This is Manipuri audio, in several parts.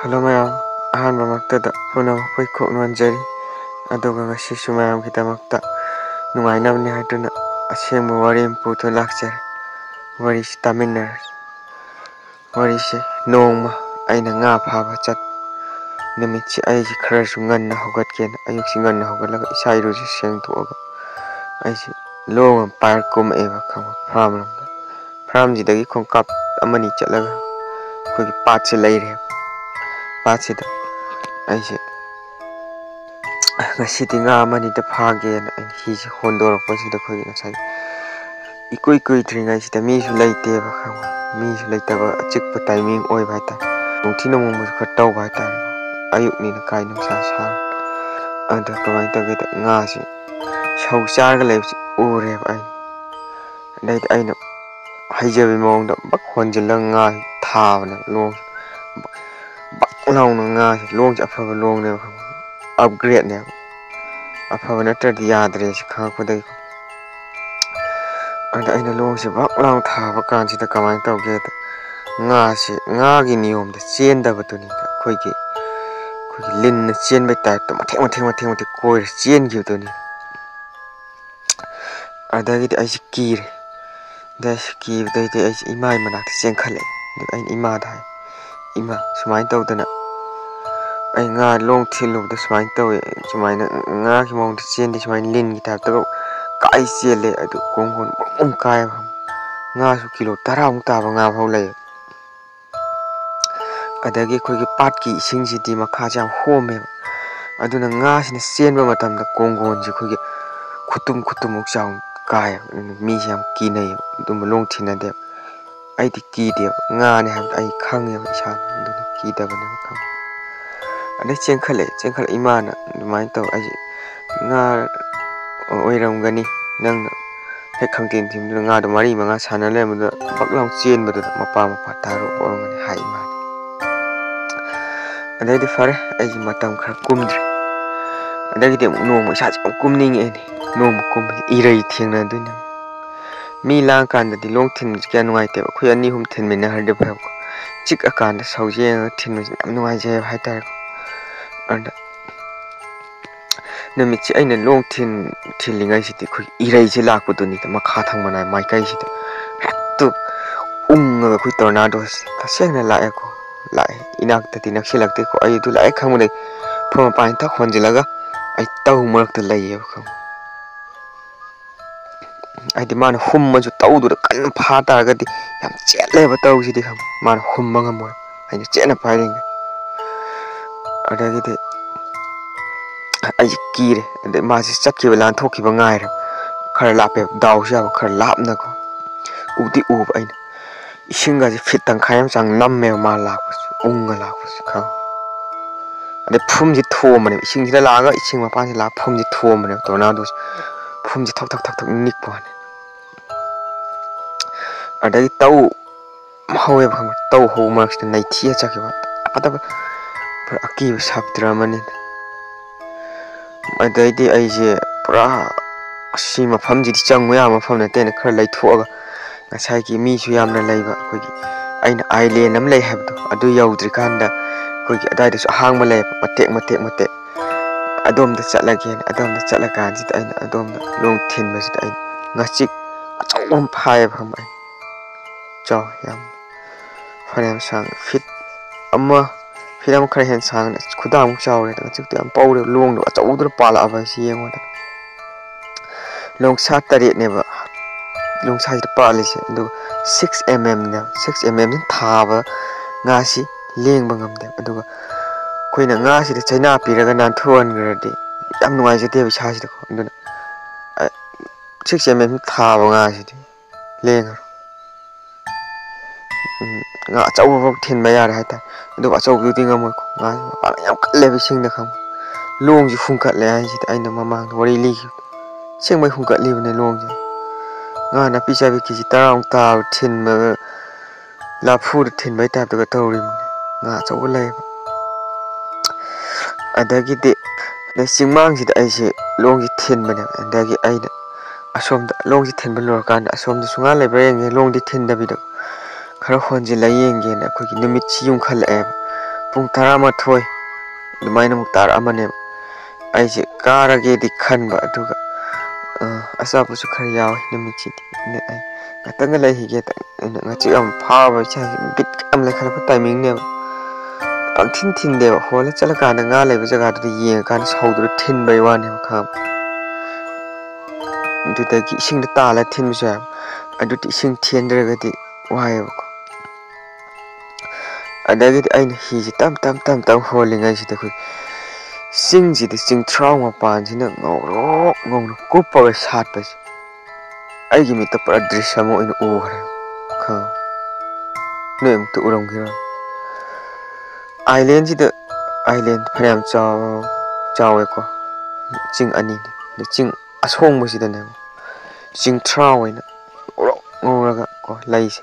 Hello mayam, ahanba maktada punam poi kok nuanjari aduga ngasisu mayam kidamakta nungainamni haduna asengbu wari puto lakjari wari taminar wari se nongma aina nga phaba chat nimitsi aiji kharasu nganna hogatken ayuksi nganna hogalaga isairuji sengthoga aiji long par kum eva khama phram jidagi khongkap amani chatlaga khoi pat se leire pat se da aiji ngasi nga amani da phage na hi se hondor pasida khoi ngasai ikoi koi tringai sida mi su leite ba khama mi su leita ba achikpa timing oi ba ta nungthina mong mu khatau ba ta ayuk ni na kai nung sa sa anda kamai ta ge nga si shau char ga le ure ba ai dai ai na haijabi mong da bak honjila nga tha na long bak long na nga long ja fa long ne upgrade ne afa na ta yadre si kha ko dai anda aina long si bak long tha ba kan si da kamai ta ge nga si nga gi niyom da chen da ba tu ni khoi gi lin na chen bai ta to matheng koi chen gi tu ni ada gi ai si kir da ki dai ai imai manak chen khale ai ima da ima sumai tau da na ai nga long thilu da sumai tau sumai na nga ki mong chen di sumai lin gi ta to kai chele adu kong hon kai nga su kilo 10 muk ta ba nga phau lai adagi khoi gi pat ki sing ji di makha jam home aduna nga sina chen ba matam da konggon ji khoi gi khutum muk chaung kai mi jam ki nei dum long thina de ai ti ki de nga ne ham ai khang ya isa aduna ki da ba ne khang ade chen khale imana dumai to ai nga oiram gani nang he khang tin thim nga do mari manga sana le mu da baklang chen ba da mapa taro orong ni hai ma adai di fare ai matam khar kumdri adagi de no mo sa kumning e no mo kum irei thengna duina mi lang kan da di long thin kya nuai te khoi ani hum thin min har de bha chik akan da sauje thin am nuai je hai ta and nami chi aina long thin lingai si ti khoi irei je lak pu ni ta makha thang manai mai kai si tu ga khoi tornado ta seng na la ko lại inak ta tinak silak te ko ai tu lai khang ne phom pa ta khon jilaga ai tau mak ta lai kham ai di man hum ma ju tau du kan pha ta ga di yam chet le ba tau si di kham man hum ma ngam ai ni chet na pa ring ada gi de ai ki re de ma si chak ki lan thok ki ba ngai ra khar la pe dau sha khar lap na ko u ti u ai ising ga ji fit tang khayam chang nam me ma la ko ga la ko kha ade phum ji tho ma ne ising ji la ga ising ma pa ji la phum ji tho ma ne tornado phum ji thok nik pa ne ade tau hawe pham tau ho ma sta nai thia cha ki ba pada par aki sap drama ne ade di ai je pura si ma pham ji chang mo ya ma pham ne te ne khar lai tho ga ngasai ki mi su yam na lai ba khoi gi aina island am lai habdo adu yaudri kanda khoi gi adai su hang ma lai matek adom da chalage adom da chalakan ji aina adom da long thin ma ji aina ngachik achom phai pham ai cho yam phariam sang fit amma firam khar hen sang na khudam chaw re da chik am paw re long do achaw dur pala ba si yeng wa long sa tare ne ba long sa ji pa le se do 6mm na 6mm ni tha ba nga si leng ba ngam de aduga khoina nga si de chaina piraga nan thon grade yam nuai je de ba sa si de ko aduna 6mm tha ba nga si de leng nga chaw ba thin ba ya ra ta aduga chaw du ting am ko nga pa yam kale bi sing da kham long ji phung kat le ai si ai na mamang wari li sing mai phung kat li ne long ji nga na pi cha bi ki tarang ta thin ma la phu thin bai ta to to rim nga chaw le adagi de na singmang ji da ai se long ji thin ma na adagi ai na asom da long ji thin ba lor kan asom da sunga le ba yeng long di thin da bi da khara khon ji la yeng ge na ko ki nimit chi yung khal e ꯄꯨꯡ 12 ꯑꯗꯨꯃꯥꯏꯅ ꯑꯃꯨꯛ ꯇꯥꯔꯛꯑꯃꯅꯦꯕ ꯑꯩꯁꯦ ꯀꯥꯔꯒꯦꯗꯤ ꯈꯟꯕ ꯑꯗꯨꯒ ꯑꯆꯥꯄꯣꯠꯁꯨ ꯈꯔ ꯌꯥꯎꯋꯦ ꯅꯨꯃꯤꯠꯁꯤꯗꯤ ꯑꯩ ꯉꯥꯛꯇꯪꯒ ꯂꯩꯈꯤꯒꯦ ꯉꯥꯆꯤꯛ ꯌꯥꯝ ꯐꯥꯕ ꯏꯁꯥꯁꯦ ꯕꯤꯠ ꯌꯥꯝ ꯂꯩꯈꯠꯂꯛꯄ ꯇꯥꯏꯃꯤꯡꯅꯦꯕ ꯌꯥꯝ ꯊꯤꯟꯗꯦꯕ ꯍꯣꯜꯂ ꯆꯠꯂꯀꯥꯟꯗ ꯉꯥ ꯂꯩꯕ ꯖꯒꯥꯗꯨꯗ ꯌꯦꯡꯉꯀꯥꯟꯗ ꯁꯧꯗꯨꯅ ꯊꯤꯟꯕꯩ ꯋꯥꯅꯦꯕ ꯈꯪꯉꯕ ꯑꯗꯨꯗꯒꯤ ꯏꯁꯤꯡꯗ ꯇꯥꯜꯂꯒ ꯊꯤꯟꯕꯁꯨ ꯌꯥꯏꯕ ꯑꯗꯨꯗꯤ ꯏꯁꯤꯡ ꯊꯦꯟꯗ꯭ꯔꯒꯗꯤ ꯋꯥꯏꯑꯦꯕꯀꯣ ꯑꯗꯒꯤꯗꯤ ꯑꯩꯅ ꯍꯤꯁꯦ ꯇꯞ ꯍꯣꯜꯂꯤꯉꯩꯁꯤꯗ ꯑꯩꯈꯣꯏ ꯆꯤꯡꯁꯤꯗ ꯆꯤꯡꯊ꯭ꯔꯥꯎ ꯃꯄꯥꯟꯁꯤꯅ ꯉꯧꯔꯣꯛ ꯉꯧꯅ ꯀꯨꯞꯄꯒ ꯁꯥꯠꯄꯁꯦ ꯑꯩꯒꯤ ꯃꯤꯠꯇ ꯄꯨꯔꯥ ꯗ꯭ꯔꯤꯁ ꯑꯃ ꯑꯣꯏꯅ ꯎꯈ꯭ꯔꯦ ꯈꯪꯉꯕ ꯅꯣꯏ ꯑꯃꯨꯛꯇ ꯎꯔꯝꯈꯤꯔꯣ ꯑꯥꯏꯂꯦꯟꯁꯤꯗ ꯑꯥꯏꯂꯦꯟ ꯐꯅꯌꯥꯝ ꯆꯥꯎꯋꯦꯀꯣ ꯆꯤꯡ ꯑꯅꯤꯅꯤ ꯑꯗ ꯆꯤꯡ ꯑꯁꯣꯡꯕꯁꯤꯗꯅꯦꯕ ꯆꯤꯡꯊ꯭ꯔꯥꯎ ꯑꯣꯏꯅ ꯉꯧꯔꯣꯛ ꯉꯧꯔꯒ ꯀꯣ ꯂꯩꯁꯦ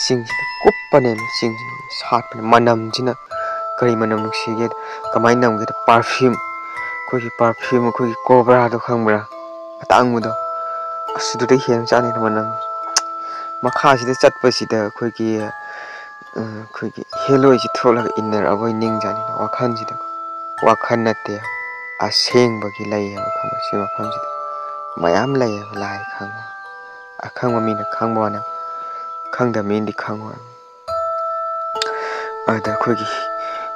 ꯆꯤꯡꯁꯤꯗ ꯀꯨꯞꯄꯅꯦꯕ ꯆꯤꯡꯁꯤ ꯁꯥꯠꯄꯅꯦ ꯃꯅꯝꯁꯤꯅ ꯀꯔꯤ ꯃꯅꯝ ꯅꯨꯡꯁꯤꯒꯦꯗ ꯀꯃꯥꯏꯅ ꯅꯝꯒꯦꯗ ꯄꯥꯔꯐ꯭ꯌꯨꯝ ꯑꯩꯈꯣꯏꯒꯤ ꯀꯣꯕ꯭ꯔꯥꯗꯣ ꯈꯪꯕ꯭ꯔꯥ ꯑꯇꯥꯡꯕꯗꯣ ꯑꯗꯨꯗꯩ ꯍꯦꯟꯅ ꯆꯥꯅꯤꯅ ꯃꯅꯝ ꯃꯈꯥꯁꯤꯗ ꯆꯠꯄꯁꯤꯗ ꯑꯩꯈꯣꯏꯒꯤ ꯍꯦꯂꯣꯏꯁꯤ ꯊꯣꯛꯂꯒ ꯏꯟꯅꯔꯛꯑꯕꯣꯏ ꯅꯤꯡꯖꯥꯅꯤꯅ ꯋꯥꯈꯜꯁꯤꯗ ꯋꯥꯈꯜ ꯅꯠꯇꯦ ꯑꯁꯦꯡꯕꯒꯤ ꯂꯩꯌꯦꯕ ꯈꯪꯕ ꯁꯤ ꯃꯐꯝꯁꯤꯗ ꯃꯌꯥꯝ ꯂꯩꯌꯦꯕ ꯂꯥꯏ ꯈꯪꯕ ꯑꯈꯪꯕ ꯃꯤꯅ ꯈꯪꯕ ꯋꯥꯅꯦ ꯈꯪꯗꯕ ꯃꯤꯅꯗꯤ ꯈꯪꯉꯣꯏ ꯑꯗ ꯑꯩꯈꯣꯏꯒꯤ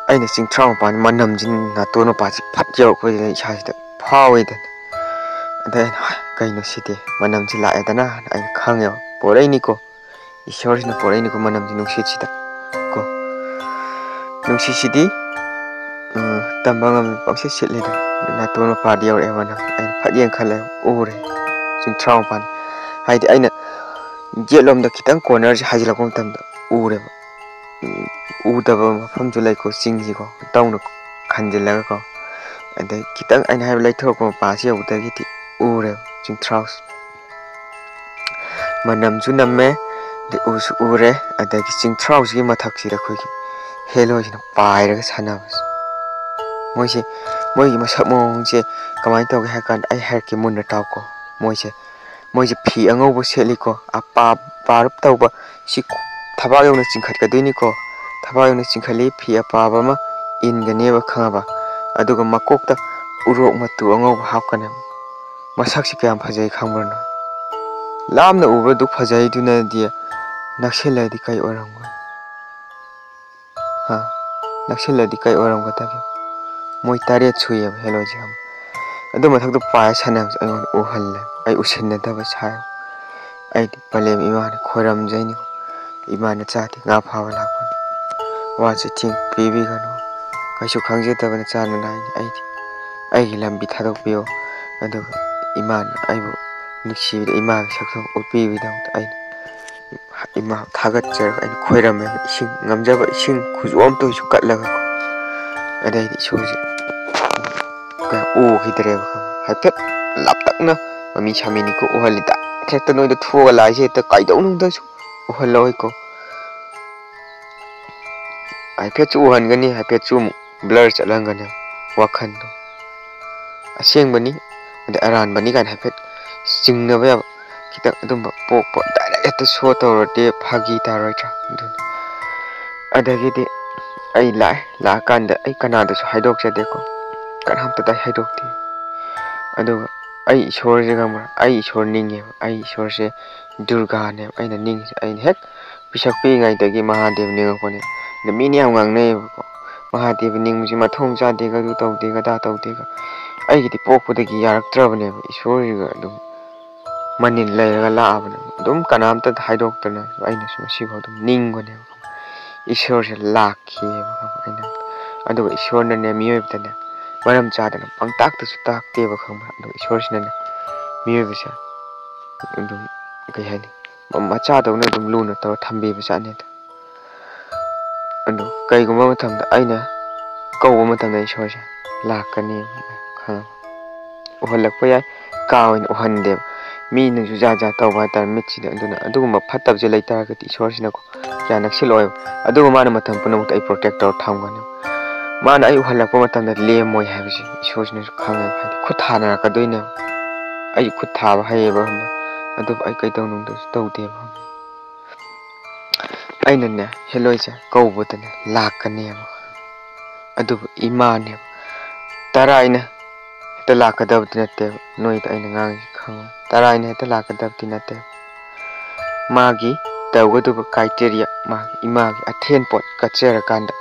ꯑꯩꯅ ꯆꯤꯡꯊ꯭ꯔꯥꯎ ꯃꯄꯥꯟ ꯃꯅꯝꯁꯤ ꯅꯥꯇꯣꯟ ꯃꯄꯥꯟꯁꯤ ꯐꯠ ꯌꯧꯔꯛꯄꯁꯤꯗ ꯏꯁꯥꯁꯤꯗ ꯐꯥꯎꯋꯤꯗꯅ ꯑꯗ ꯑꯩꯅ ꯀꯩꯅꯣ ꯁꯤꯗꯤ ꯃꯅꯝꯁꯤ ꯂꯥꯛꯑꯦꯗꯅ ꯑꯩꯅ ꯈꯪꯉꯦꯕ ꯄꯣꯔꯛꯏꯅꯤꯀꯣ ꯏꯁꯣꯔꯁꯤꯅ ꯄꯣꯔꯛꯏꯅꯤꯀꯣ ꯃꯅꯝꯁꯤ ꯅꯨꯡꯁꯤꯠꯁꯤꯗ ꯀꯣ ꯅꯨꯡꯁꯤꯠꯁꯤꯗꯤ ꯇꯝꯕ ꯉꯝꯃꯤ ꯄꯪꯁꯤꯠ ꯁꯤꯠꯂꯤꯗꯅ ꯅꯥꯇꯣꯟ ꯃꯄꯥꯗ ꯌꯧꯔꯛꯑꯦ ꯃꯅꯝ ꯑꯩꯅ ꯐꯠ ꯌꯦꯡꯈꯠꯂꯦ ꯎꯔꯦ ꯆꯤꯡꯊ꯭ꯔꯥꯎ ꯃꯄꯥꯟ ꯍꯥꯏꯗꯤ ꯑꯩꯅ ꯌꯦꯠꯂꯣꯝꯗ ꯈꯤꯇꯪ ꯀꯣꯔꯅꯔꯁꯦ ꯍꯥꯏꯖꯤꯜꯂꯛꯄ ꯃꯇꯝꯗ ꯎꯔꯦꯕ ꯎꯗꯕ ꯃꯐꯝꯁꯨ ꯂꯩꯀꯣ ꯆꯤꯡꯁꯤꯀꯣ ꯇꯧꯅ ꯈꯟꯖꯤꯜꯂꯒꯀꯣ ꯑꯗꯩ ꯈꯤꯇꯪ ꯑꯩꯅ ꯍꯥꯏꯕ ꯂꯩꯊꯣꯔꯛꯄ ꯃꯄꯥꯁꯤ ꯌꯧꯕꯗꯒꯤꯗꯤ ꯎꯔꯦꯕ ꯆꯤꯡꯊ꯭ꯔꯥꯎꯁꯦ ꯃꯅꯝꯁꯨ ꯅꯝꯃꯦ ꯑꯗꯩ ꯎꯁꯨ ꯎꯔꯦ ꯑꯗꯒꯤ ꯆꯤꯡꯊ꯭ꯔꯥꯎꯁꯤꯒꯤ ꯃꯊꯛꯁꯤꯗ ꯑꯩꯈꯣꯏꯒꯤ ꯍꯦꯂꯣꯏꯁꯤꯅ ꯄꯥꯏꯔꯒ ꯁꯥꯟꯅꯕꯁꯦ ꯃꯣꯏꯒꯤ ꯃꯁꯛ ꯃꯑꯣꯡꯁꯦ ꯀꯃꯥꯏꯅ ꯇꯧꯒꯦ ꯍꯥꯏ ꯀꯥꯟꯗ ꯑꯩ ꯍꯥꯏꯔꯛꯀꯦ ꯃꯨꯟꯅ ꯇꯥꯎꯀꯣ ꯃꯣꯏꯁꯦ ꯐꯤ ꯑꯉꯧꯕ ꯁꯦꯠꯂꯤꯀꯣ ꯄꯥꯔꯞ ꯇꯧꯕ ꯁꯤ ꯊꯕꯥꯛ ꯌꯧꯅ ꯆꯤꯡꯈꯠꯀꯗꯣꯏꯅꯤꯀꯣ ꯊꯕꯥꯛ ꯌꯧꯅ ꯆꯤꯡꯈꯠꯂꯤ ꯐꯤ ꯑꯄꯥꯕ ꯑꯃ ꯏꯟꯒꯅꯦꯕ ꯈꯪꯉꯕ ꯑꯗꯨꯒ ꯃꯀꯣꯛꯇ ꯎꯔꯣꯛ ꯃꯇꯨ ꯑꯉꯧꯕ ꯍꯥꯞꯀꯅꯦꯕ ꯃꯁꯛꯁꯤ ꯀꯌꯥꯝ ꯐꯖꯩ ꯈꯪꯕ꯭ꯔꯅꯣ ꯂꯥꯞꯅ ꯎꯕꯗꯨ ꯐꯖꯩꯗꯨꯅꯗꯤ ꯅꯛꯁꯤꯜꯂꯗꯤ ꯀꯩ ꯑꯣꯏꯔꯝꯒꯅꯤ ꯅꯛꯁꯤꯜꯂꯗꯤ ꯀꯩ ꯑꯣꯏꯔꯝꯒꯗꯒꯦ ꯃꯣꯏ 9 ꯁꯨꯏꯌꯦꯕ ꯍꯦꯂꯣꯏꯁꯦ ꯑꯗꯨ ꯃꯊꯛꯇ ꯄꯥꯏꯔ ꯁꯥꯟꯅꯕꯁꯦ ꯑꯩꯉꯣꯟꯗ ꯎꯍꯜꯂꯦ ꯑꯩ ꯎꯁꯤꯟꯅꯗꯕ ꯁꯥꯏ ꯑꯩꯗꯤ ꯄꯂꯦꯝ ꯏꯃꯥꯅ ꯈꯣꯏꯔꯝꯖꯩꯅꯤ ꯏꯃꯥꯅ ꯆꯥꯗꯦ ꯉꯥ ꯐꯥꯕ ꯂꯥꯛꯄꯅꯤ ꯋꯥꯁꯦ ꯊꯤꯡ ꯄꯤꯕꯤꯒꯅꯨ ꯀꯩꯁꯨ ꯈꯪꯖꯗꯕꯅ ꯆꯥꯅ ꯅꯥꯏꯅꯤ ꯑꯩꯒꯤ ꯂꯝꯕꯤ ꯊꯥꯗꯣꯛꯄꯤꯌꯨ ꯑꯗꯨꯒ ꯏꯃꯥꯅ ꯑꯩꯕꯨ ꯅꯨꯡꯁꯤꯕꯗ ꯏꯃꯥꯒꯤ ꯁꯛꯇꯝ ꯎꯠꯄꯤꯕꯒꯤꯗꯃꯛꯇ ꯑꯩꯅ ꯏꯃꯥ ꯊꯥꯒꯠꯆꯔꯒ ꯑꯩꯅ ꯈꯣꯏꯔꯝꯃꯦꯕ ꯏꯁꯤꯡ ꯉꯝꯖꯕ ꯏꯁꯤꯡ ꯈꯨꯖꯣꯝꯇꯁꯨ ꯀꯠꯂꯒ ꯑꯗꯩꯗꯤ ꯏꯁꯣꯔꯁꯦ ꯎꯈꯤꯗ꯭ꯔꯦꯕ ꯍꯥꯏꯐꯦꯠ ꯂꯥꯞꯇꯛꯅ ꯃꯃꯤ ꯁꯥꯃꯤꯅꯤꯀꯣ ꯎꯍꯜꯂꯤꯗ ꯍꯦꯛꯇ ꯅꯣꯏꯗ ꯊꯣꯛꯑꯒ ꯂꯥꯛꯏꯁꯦ ꯍꯦꯛꯇ ꯀꯩꯗꯧꯅꯨꯡꯗꯁꯨ ꯎꯍꯜꯂꯛꯑꯣꯏꯀꯣ ꯍꯥꯏꯐꯦꯠꯁꯨ ꯎꯍꯟꯒꯅꯤ ꯍꯥꯏꯐꯦꯠꯁꯨ ꯑꯃꯨꯛ ꯕ꯭ꯂꯔ ꯆꯠꯍꯟꯒꯅꯤ ꯋꯥꯈꯟꯗꯣ ꯑꯁꯦꯡꯕꯅꯤ ꯑꯗꯩ ꯑꯔꯥꯟꯕꯅꯤ ꯀꯥꯏꯅ ꯍꯥꯏꯐꯦꯠ ꯆꯤꯡꯅꯕ ꯌꯥꯕ ꯈꯤꯇꯪ ꯑꯗꯨꯝꯕ ꯄꯣꯛꯄ ꯗꯥꯏꯔꯦꯛ ꯍꯦꯛꯇ ꯁꯣ ꯇꯧꯔꯗꯤ ꯐꯥꯒꯤ ꯇꯥꯔꯣꯏꯗ꯭ꯔꯥ ꯑꯗꯨꯅꯤ ꯑꯗꯒꯤꯗꯤ ꯑꯩ ꯂꯥꯛꯑꯀꯥꯟꯗ ꯑꯩ ꯀꯅꯥꯗꯁꯨ ꯍꯥꯏꯗꯣꯛꯆꯗꯦꯀꯣ ꯀꯅꯥꯝꯇꯗ ꯍꯥꯏꯗꯣꯛꯇꯦ ꯑꯗꯨꯒ ꯑꯩ ꯏꯁꯣꯔꯁꯦ ꯈꯪꯕ꯭ꯔꯥ ꯑꯩ ꯏꯁꯣꯔ ꯅꯤꯡꯉꯦꯕ ꯑꯩ ꯏꯁꯣꯔꯁꯦ ꯗꯨꯔꯒꯥꯅꯦꯕ ꯑꯩꯅ ꯅꯤꯡꯉꯤꯁꯦ ꯑꯩꯅ ꯍꯦꯛ ꯄꯤꯁꯛ ꯄꯤꯛꯏꯉꯩꯗꯒꯤ ꯃꯍꯥꯗꯦꯕ ꯅꯤꯡꯉꯛꯄꯅꯦ ꯑꯗ ꯃꯤꯅ ꯌꯥꯝ ꯉꯥꯡꯅꯩꯌꯦꯕꯀꯣ ꯃꯍꯥꯗꯦꯕ ꯅꯤꯡꯕꯁꯤ ꯃꯊꯣꯡ ꯆꯥꯗꯦꯒ ꯑꯗꯨ ꯇꯧꯗꯦꯒ ꯑꯗꯥ ꯇꯧꯗꯦꯒ ꯑꯩꯒꯤꯗꯤ ꯄꯣꯛꯄꯗꯒꯤ ꯌꯥꯔꯛꯇ꯭ꯔꯕꯅꯦꯕ ꯏꯁꯣꯔꯁꯤꯒ ꯑꯗꯨꯝ ꯃꯅꯤꯜ ꯂꯩꯔꯒ ꯂꯥꯛꯑꯕꯅꯦꯕ ꯑꯗꯨꯝ ꯀꯅꯥꯝꯇꯗ ꯍꯥꯏꯗꯣꯛꯇꯅ ꯑꯩꯅꯁꯨ ꯉꯁꯤꯐꯥꯎ ꯑꯗꯨꯝ ꯅꯤꯡꯕꯅꯦꯕ ꯏꯁꯣꯔꯁꯦ ꯂꯥꯛꯈꯤꯑꯕ ꯑꯩꯅ ꯑꯗꯨꯒ ꯏꯁꯣꯔꯅꯅꯦ ꯃꯤꯑꯣꯏꯕꯗꯅꯦ ꯃꯔꯝ ꯆꯥꯗꯅ ꯄꯪꯇꯥꯛꯇꯁꯨ ꯇꯥꯛꯇꯦꯕ ꯈꯪꯕ꯭ꯔꯥ ꯑꯗꯨꯒ ꯏꯁꯣꯔꯁꯤꯅꯅꯦ ꯃꯤꯑꯣꯏꯕꯁꯦ ꯑꯗꯨꯝ ꯀꯩ ꯍꯥꯏꯅꯤ ꯃꯆꯥꯗꯧꯅ ꯑꯗꯨꯝ ꯂꯨꯅ ꯇꯧꯔ ꯊꯝꯕꯤꯕ ꯖꯥꯠꯅꯤꯗ ꯑꯗꯨ ꯀꯩꯒꯨꯝꯕ ꯃꯇꯝꯗ ꯑꯩꯅ ꯀꯧꯕ ꯃꯇꯝꯗ ꯏꯁꯣꯔꯁꯦ ꯂꯥꯛꯀꯅꯤ ꯈꯪꯉꯕ ꯎꯍꯜꯂꯛꯄ ꯌꯥꯏ ꯀꯥ ꯑꯣꯏꯅ ꯎꯍꯟꯗꯦꯕ ꯃꯤꯅꯁꯨ ꯖꯥꯠ ꯇꯧꯕ ꯍꯥꯏꯇꯥꯔꯦ ꯃꯤꯠꯁꯤꯗ ꯑꯗꯨꯅ ꯑꯗꯨꯒꯨꯝꯕ ꯐꯠꯇꯕꯁꯦ ꯂꯩꯇꯥꯔꯒꯗꯤ ꯏꯁꯣꯔꯁꯤꯅꯀꯣ ꯀꯌꯥ ꯅꯛꯁꯤꯜꯂꯛꯑꯣꯏꯕ ꯑꯗꯨꯒ ꯃꯥꯅ ꯃꯇꯝ ꯄꯨꯝꯅꯃꯛꯇ ꯑꯩ ꯄ꯭ꯔꯣꯇꯦꯛ ꯇꯧꯔ ꯊꯝꯒꯅꯤ ꯃꯥꯅ ꯑꯩ ꯎꯍꯜꯂꯛꯄ ꯃꯇꯝꯗ ꯂꯦꯝꯃꯣꯏ ꯍꯥꯏꯕꯁꯦ ꯏꯁꯣꯔꯁꯤꯅꯁꯨ ꯈꯪꯉꯦꯕ ꯍꯥꯏꯗꯤ ꯈꯨꯠ ꯊꯥꯅꯔꯛꯀꯗꯣꯏꯅꯦꯕ ꯑꯩ ꯈꯨꯠ ꯊꯥꯕ ꯍꯩꯌꯦꯕ ꯑꯗꯨꯕꯨ ꯑꯩ ꯀꯩꯗꯧꯅꯨꯡꯗꯁꯨ ꯇꯧꯗꯦꯕ ꯑꯩꯅꯅꯦ ꯍꯦꯂꯣꯏꯁꯦ ꯀꯧꯕꯗꯅꯦ ꯂꯥꯛꯀꯅꯦꯕ ꯑꯗꯨꯕꯨ ꯏꯃꯥꯅꯦꯕ ꯇꯔꯥ ꯑꯩꯅ ꯍꯦꯛꯇ ꯂꯥꯛꯀꯗꯕꯗꯤ ꯅꯠꯇꯦꯕ ꯅꯣꯏꯗ ꯑꯩꯅ ꯉꯥꯡꯉꯤꯁꯤ ꯈꯪꯉꯣ ꯇꯔꯥ ꯑꯩꯅ ꯍꯦꯛꯇ ꯂꯥꯛꯀꯗꯕꯗꯤ ꯅꯠꯇꯦꯕ ꯃꯥꯒꯤ ꯇꯧꯒꯗꯕ ꯀ꯭ꯔꯥꯏꯇꯦꯔꯤꯌꯥ ꯃꯥꯒꯤ ꯏꯃꯥꯒꯤ ꯑꯊꯦꯟꯄꯣꯠ ꯀꯠꯆꯔꯀꯥꯟꯗ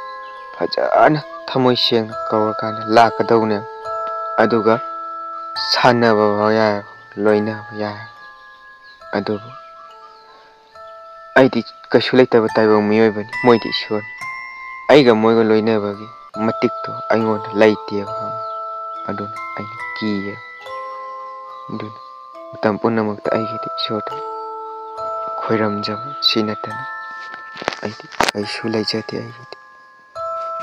ꯐꯖꯅ ꯊꯃꯣꯏ ꯁꯦꯡꯅ ꯀꯧꯔꯀꯥꯟꯗ ꯂꯥꯛꯀꯗꯧꯅꯦꯕ ꯑꯗꯨꯒ ꯁꯥꯟꯅꯕ ꯐꯥꯎ ꯌꯥꯏ ꯂꯣꯏꯅꯕ ꯌꯥꯏ ꯑꯗꯨꯕꯨ ꯑꯩꯗꯤ ꯀꯩꯁꯨ ꯂꯩꯇꯕ ꯇꯥꯏꯕꯪ ꯃꯤꯑꯣꯏꯕꯅꯤ ꯃꯣꯏꯗꯤ ꯏꯁꯣꯔꯅꯤ ꯑꯩꯒ ꯃꯣꯏꯒ ꯂꯣꯏꯅꯕꯒꯤ ꯃꯇꯤꯛꯇꯣ ꯑꯩꯉꯣꯟꯗ ꯂꯩꯇꯦꯕ ꯑꯗꯨꯅ ꯑꯩꯅ ꯀꯤꯌꯦ ꯑꯗꯨꯅ ꯃꯇꯝ ꯄꯨꯝꯅꯃꯛꯇ ꯑꯩꯒꯤꯗꯤ ꯏꯁꯣꯔꯗ ꯈꯣꯏꯔꯝꯖꯕ ꯁꯤ ꯅꯠꯇꯅ ꯑꯩꯗꯤ ꯀꯩꯁꯨ ꯂꯩꯖꯗꯦ ꯑꯩꯒꯤꯗꯤ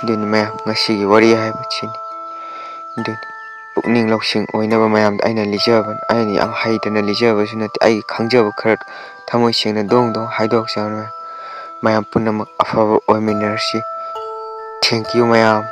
ꯑꯗꯨꯅ ꯃꯌꯥꯝ ꯉꯁꯤꯒꯤ ꯋꯥꯔꯤ ꯍꯥꯏꯕꯁꯤꯅꯤ ꯑꯗꯨꯅꯤ ꯄꯨꯛꯅꯤꯡ ꯂꯧꯁꯤꯡ ꯑꯣꯏꯅꯕ ꯃꯌꯥꯝꯗ ꯑꯩꯅ ꯂꯤꯖꯕꯅꯤ ꯑꯩꯅ ꯌꯥꯝ ꯍꯩꯇꯅ ꯂꯤꯖꯕꯁꯨ ꯅꯠꯇꯦ ꯑꯩꯒꯤ ꯈꯪꯖꯕ ꯈꯔ ꯊꯃꯣꯏ ꯁꯦꯡꯅ ꯗꯣꯡ ꯗꯣꯡ ꯍꯥꯏꯗꯣꯛꯆꯕꯅꯤ ꯃꯌꯥꯝ ꯄꯨꯝꯅꯃꯛ ꯑꯐꯕ ꯑꯣꯏꯃꯤꯟꯅꯔꯁꯤ ꯊꯦꯡꯀ꯭ꯌꯨ ꯃꯌꯥꯝ